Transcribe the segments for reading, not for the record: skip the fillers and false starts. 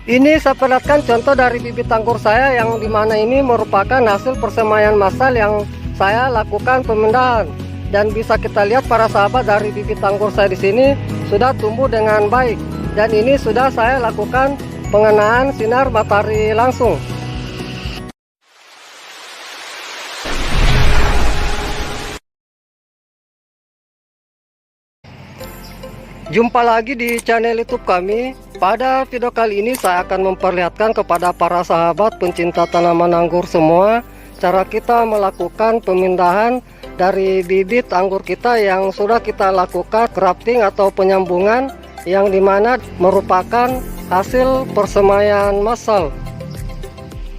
Ini saya perlihatkan contoh dari bibit anggur saya yang dimana ini merupakan hasil persemaian massal yang saya lakukan pemindahan. Dan bisa kita lihat para sahabat, dari bibit anggur saya di sini sudah tumbuh dengan baik. Dan ini sudah saya lakukan pengenaan sinar matahari langsung. Jumpa lagi di channel YouTube kami. Pada video kali ini saya akan memperlihatkan kepada para sahabat pencinta tanaman anggur semua cara kita melakukan pemindahan dari bibit anggur kita yang sudah kita lakukan grafting atau penyambungan, yang dimana merupakan hasil persemaian massal.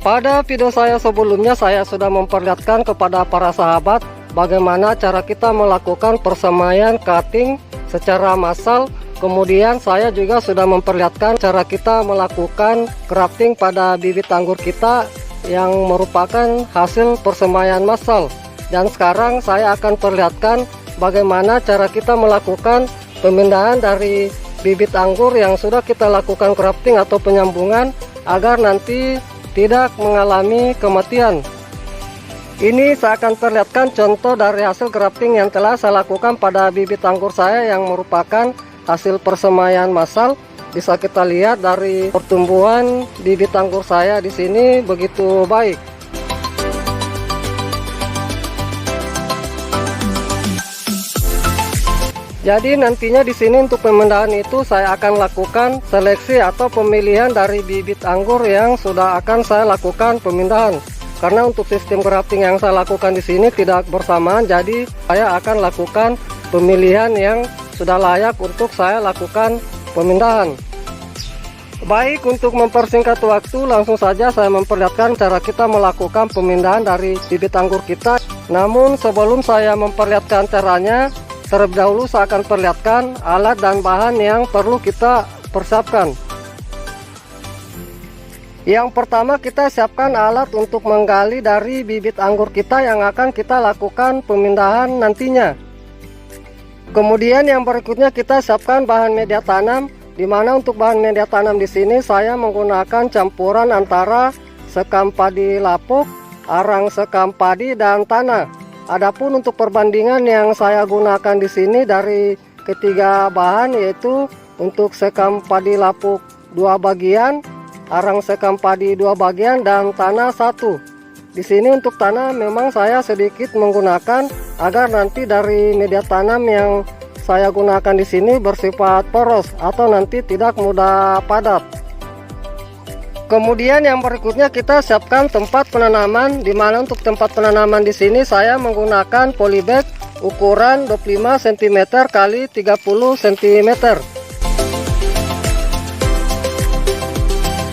Pada video saya sebelumnya saya sudah memperlihatkan kepada para sahabat bagaimana cara kita melakukan persemaian cutting secara massal. Kemudian saya juga sudah memperlihatkan cara kita melakukan grafting pada bibit anggur kita yang merupakan hasil persemaian massal. Dan sekarang saya akan perlihatkan bagaimana cara kita melakukan pemindahan dari bibit anggur yang sudah kita lakukan grafting atau penyambungan agar nanti tidak mengalami kematian. Ini saya akan perlihatkan contoh dari hasil grafting yang telah saya lakukan pada bibit anggur saya yang merupakan hasil persemaian massal. Bisa kita lihat dari pertumbuhan bibit anggur saya di sini begitu baik. Jadi nantinya di sini untuk pemindahan itu saya akan lakukan seleksi atau pemilihan dari bibit anggur yang sudah akan saya lakukan pemindahan. Karena untuk sistem grafting yang saya lakukan di sini tidak bersamaan, jadi saya akan lakukan pemilihan yang sudah layak untuk saya lakukan pemindahan. Baik, untuk mempersingkat waktu langsung saja saya memperlihatkan cara kita melakukan pemindahan dari bibit anggur kita. Namun sebelum saya memperlihatkan caranya, terlebih dahulu saya akan perlihatkan alat dan bahan yang perlu kita persiapkan. Yang pertama, kita siapkan alat untuk menggali dari bibit anggur kita yang akan kita lakukan pemindahan nantinya. Kemudian yang berikutnya kita siapkan bahan media tanam, di mana untuk bahan media tanam di sini saya menggunakan campuran antara sekam padi lapuk, arang sekam padi dan tanah. Adapun untuk perbandingan yang saya gunakan di sini dari ketiga bahan, yaitu untuk sekam padi lapuk 2 bagian, arang sekam padi 2 bagian, dan tanah 1. Di sini untuk tanah memang saya sedikit menggunakan agar nanti dari media tanam yang saya gunakan di sini bersifat poros atau nanti tidak mudah padat. Kemudian yang berikutnya kita siapkan tempat penanaman, di mana untuk tempat penanaman di sini saya menggunakan polybag ukuran 25 cm x 30 cm.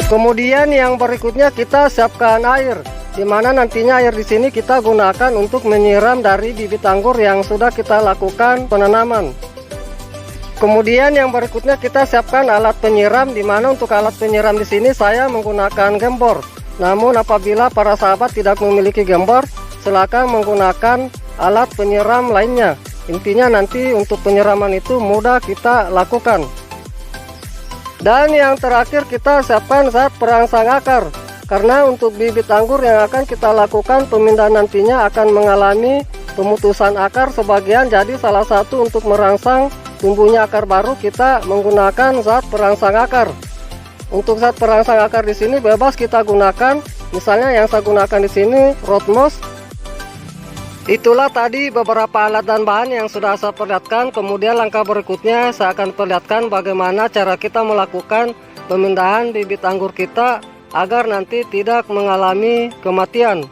Kemudian yang berikutnya kita siapkan air, di mana nantinya air di sini kita gunakan untuk menyiram dari bibit anggur yang sudah kita lakukan penanaman. Kemudian yang berikutnya kita siapkan alat penyiram, di mana untuk alat penyiram di sini saya menggunakan gembor. Namun apabila para sahabat tidak memiliki gembor, silakan menggunakan alat penyiram lainnya. Intinya nanti untuk penyiraman itu mudah kita lakukan. Dan yang terakhir kita siapkan zat perangsang akar, karena untuk bibit anggur yang akan kita lakukan pemindahan nantinya akan mengalami pemutusan akar sebagian, jadi salah satu untuk merangsang tumbuhnya akar baru kita menggunakan zat perangsang akar. Untuk zat perangsang akar di sini bebas kita gunakan, misalnya yang saya gunakan di sini root moss. Itulah tadi beberapa alat dan bahan yang sudah saya perlihatkan. Kemudian langkah berikutnya saya akan perlihatkan bagaimana cara kita melakukan pemindahan bibit anggur kita agar nanti tidak mengalami kematian.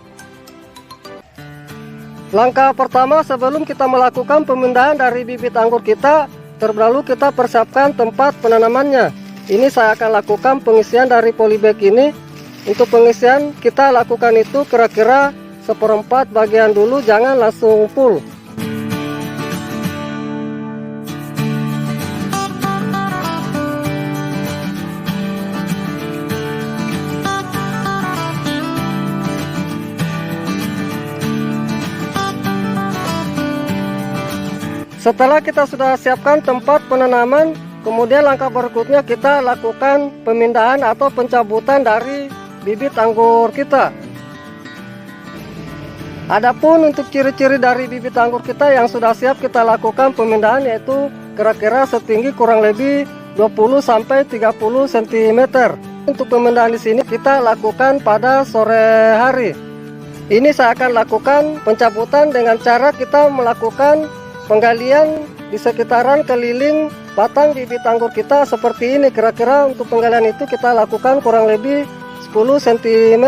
Langkah pertama sebelum kita melakukan pemindahan dari bibit anggur kita, terlebih dahulu kita persiapkan tempat penanamannya. Ini saya akan lakukan pengisian dari polybag ini. Untuk pengisian kita lakukan itu kira-kira 1/4 bagian dulu, jangan langsung full. Setelah kita sudah siapkan tempat penanaman, Kemudian langkah berikutnya kita lakukan pemindahan atau pencabutan dari bibit anggur kita. Adapun untuk ciri-ciri dari bibit anggur kita yang sudah siap kita lakukan pemindahan, yaitu kira-kira setinggi kurang lebih 20-30 cm. Untuk pemindahan di sini kita lakukan pada sore hari. Ini saya akan lakukan pencabutan dengan cara kita melakukan penggalian di sekitaran keliling batang bibit anggur kita seperti ini. Kira-kira untuk penggalian itu kita lakukan kurang lebih 10 cm.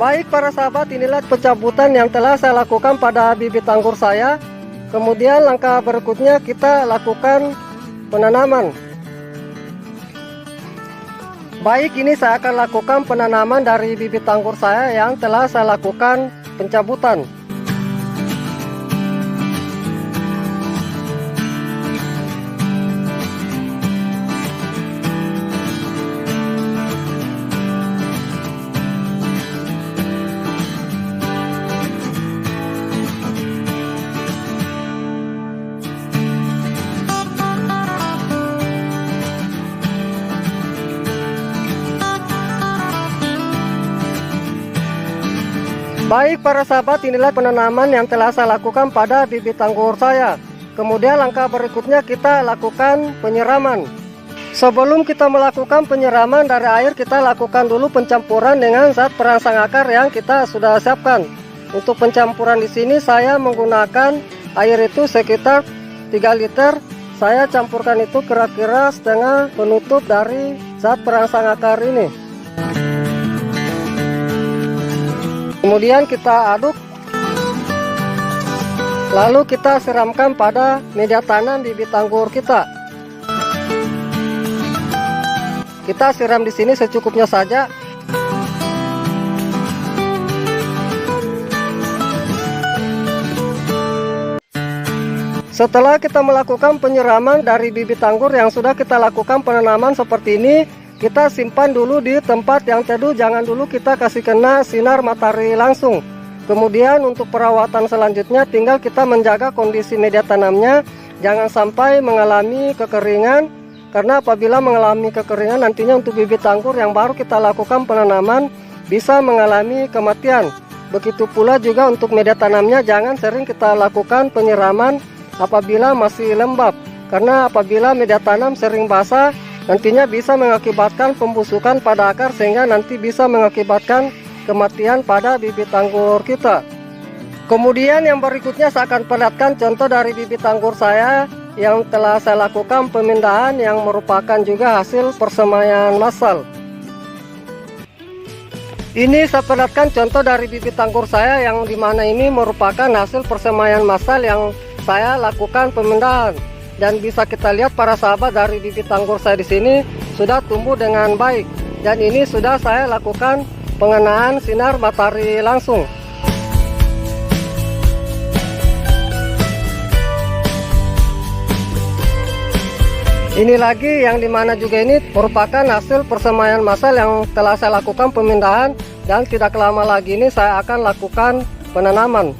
Baik para sahabat, inilah pencabutan yang telah saya lakukan pada bibit anggur saya. Kemudian langkah berikutnya kita lakukan penanaman. Baik, ini saya akan lakukan penanaman dari bibit anggur saya yang telah saya lakukan pencabutan. Baik para sahabat, inilah penanaman yang telah saya lakukan pada bibit anggur saya. Kemudian langkah berikutnya kita lakukan penyiraman. Sebelum kita melakukan penyiraman dari air, kita lakukan dulu pencampuran dengan zat perangsang akar yang kita sudah siapkan. Untuk pencampuran di sini saya menggunakan air itu sekitar 3 liter. Saya campurkan itu kira-kira setengah penutup dari zat perangsang akar ini. Kemudian kita aduk, lalu kita siramkan pada media tanam bibit anggur kita. Kita siram di sini secukupnya saja. Setelah kita melakukan penyiraman dari bibit anggur yang sudah kita lakukan penanaman seperti ini, kita simpan dulu di tempat yang teduh, jangan dulu kita kasih kena sinar matahari langsung. Kemudian untuk perawatan selanjutnya tinggal kita menjaga kondisi media tanamnya, jangan sampai mengalami kekeringan, karena apabila mengalami kekeringan nantinya untuk bibit anggur yang baru kita lakukan penanaman bisa mengalami kematian. Begitu pula juga untuk media tanamnya, jangan sering kita lakukan penyiraman apabila masih lembab, karena apabila media tanam sering basah nantinya bisa mengakibatkan pembusukan pada akar sehingga nanti bisa mengakibatkan kematian pada bibit anggur kita. Kemudian yang berikutnya saya akan perlihatkan contoh dari bibit anggur saya yang telah saya lakukan pemindahan yang merupakan juga hasil persemaian massal. Ini saya perlihatkan contoh dari bibit anggur saya yang dimana ini merupakan hasil persemaian massal yang saya lakukan pemindahan. Dan bisa kita lihat para sahabat, dari bibit anggur saya di sini sudah tumbuh dengan baik. Dan ini sudah saya lakukan pengenaan sinar matahari langsung. Ini lagi yang dimana juga ini merupakan hasil persemaian massal yang telah saya lakukan pemindahan. Dan tidak lama lagi ini saya akan lakukan penanaman.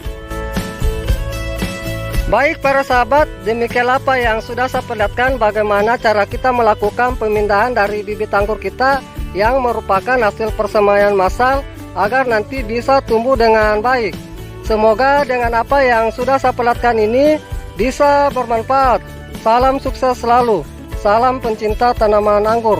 Baik para sahabat, demikian apa yang sudah saya perlihatkan bagaimana cara kita melakukan pemindahan dari bibit anggur kita yang merupakan hasil persemaian massal agar nanti bisa tumbuh dengan baik. Semoga dengan apa yang sudah saya perlihatkan ini bisa bermanfaat. Salam sukses selalu, salam pencinta tanaman anggur.